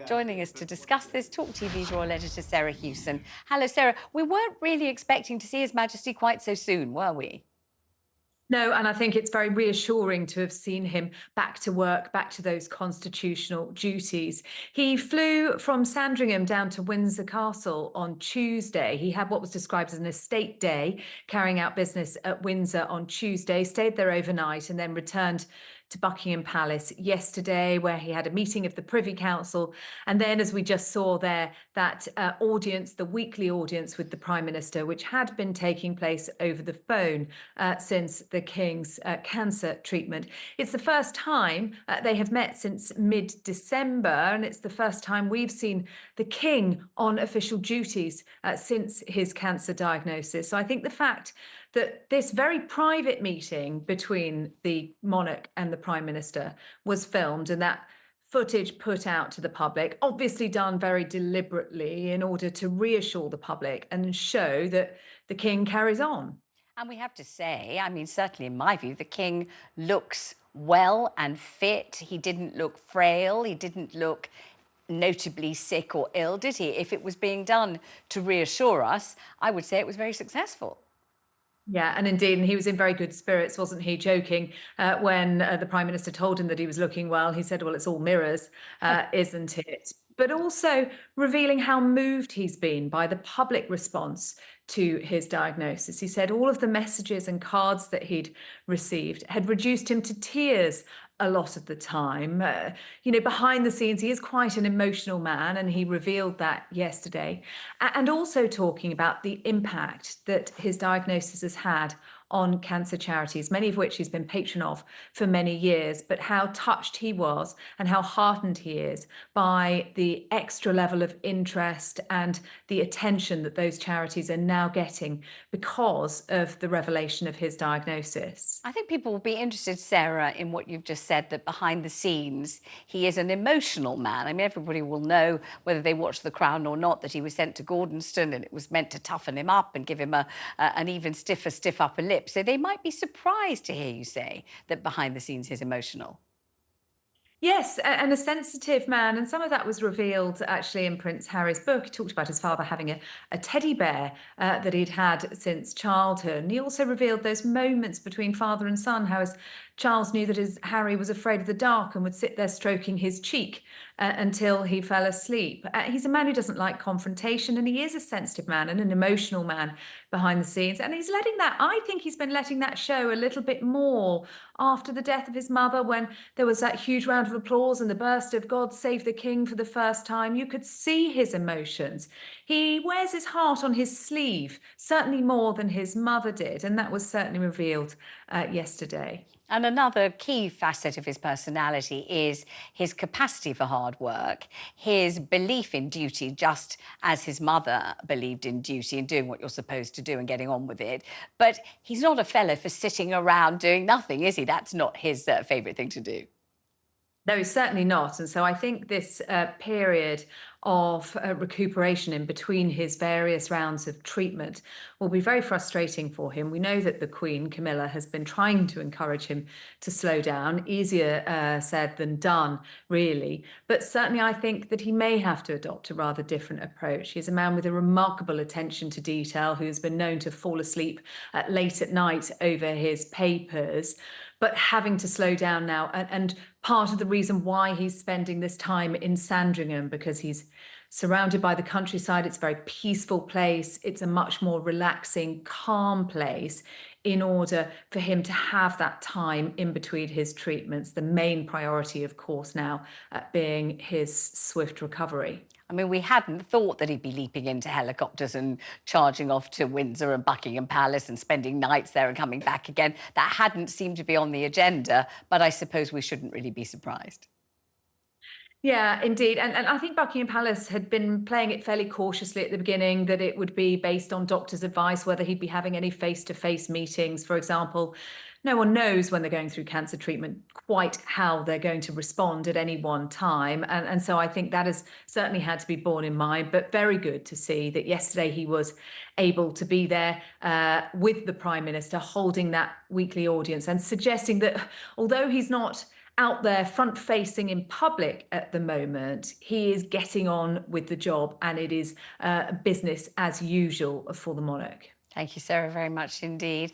Joining us to discuss this, TalkTV's royal editor, Sarah Hewson. Hello, Sarah. We weren't really expecting to see His Majesty quite so soon, were we? No, and I think it's very reassuring to have seen him back to work, back to those constitutional duties. He flew from Sandringham down to Windsor Castle on Tuesday. He had what was described as an estate day, carrying out business at Windsor on Tuesday, stayed there overnight, and then returned to Buckingham Palace yesterday, where he had a meeting of the Privy Council. And then, as we just saw there, that audience, the weekly audience with the Prime Minister, which had been taking place over the phone since the King's cancer treatment. It's the first time they have met since mid-December, and it's the first time we've seen the King on official duties since his cancer diagnosis. So I think the fact that this very private meeting between the monarch and the Prime Minister was filmed, and that footage put out to the public, obviously done very deliberately in order to reassure the public and show that the King carries on. And we have to say, I mean, certainly in my view, the King looks well and fit. He didn't look frail. He didn't look notably sick or ill, did he? If it was being done to reassure us, I would say it was very successful. Yeah, and indeed, and he was in very good spirits, wasn't he? Joking when the Prime Minister told him that he was looking well. He said, well, it's all mirrors, isn't it? But also revealing how moved he's been by the public response to his diagnosis. He said all of the messages and cards that he'd received had reduced him to tears a lot of the time. Behind the scenes, he is quite an emotional man, and he revealed that yesterday. And also talking about the impact that his diagnosis has had on cancer charities, many of which he's been patron of for many years, but how touched he was and how heartened he is by the extra level of interest and the attention that those charities are now getting because of the revelation of his diagnosis. I think people will be interested, Sarah, in what you've just said, that behind the scenes, he is an emotional man. I mean, everybody will know, whether they watch The Crown or not, that he was sent to Gordonston and it was meant to toughen him up and give him an even stiff upper lip. So they might be surprised to hear you say that behind the scenes he's emotional. Yes, and a sensitive man. And some of that was revealed actually in Prince Harry's book. He talked about his father having a teddy bear that he'd had since childhood. And he also revealed those moments between father and son, how as Charles knew that his Harry was afraid of the dark and would sit there stroking his cheek until he fell asleep. He's a man who doesn't like confrontation, and he is a sensitive man and an emotional man behind the scenes. And I think he's been letting that show a little bit more after the death of his mother, when there was that huge round of applause and the burst of God Save the King for the first time. You could see his emotions. He wears his heart on his sleeve, certainly more than his mother did. And that was certainly revealed yesterday. And another key facet of his personality is his capacity for hard work, his belief in duty, just as his mother believed in duty and doing what you're supposed to do and getting on with it. But he's not a fellow for sitting around doing nothing, is he? That's not his favourite thing to do. No, certainly not. And so I think this period of recuperation in between his various rounds of treatment will be very frustrating for him. We know that the Queen, Camilla, has been trying to encourage him to slow down. Easier said than done, really. But certainly I think that he may have to adopt a rather different approach. He's a man with a remarkable attention to detail who's been known to fall asleep late at night over his papers, but having to slow down now. And part of the reason why he's spending this time in Sandringham, because he's surrounded by the countryside. It's a very peaceful place. It's a much more relaxing, calm place, in order for him to have that time in between his treatments. The main priority, of course, now being his swift recovery. I mean, we hadn't thought that he'd be leaping into helicopters and charging off to Windsor and Buckingham Palace and spending nights there and coming back again. That hadn't seemed to be on the agenda, but I suppose we shouldn't really be surprised. Yeah, indeed. And I think Buckingham Palace had been playing it fairly cautiously at the beginning, that it would be based on doctors' advice, whether he'd be having any face-to-face meetings, for example. No one knows when they're going through cancer treatment quite how they're going to respond at any one time. And so I think that has certainly had to be borne in mind. But very good to see that yesterday he was able to be there with the Prime Minister, holding that weekly audience and suggesting that although he's not out there front facing in public at the moment, he is getting on with the job, and it is business as usual for the monarch. Thank you, Sarah, very much indeed.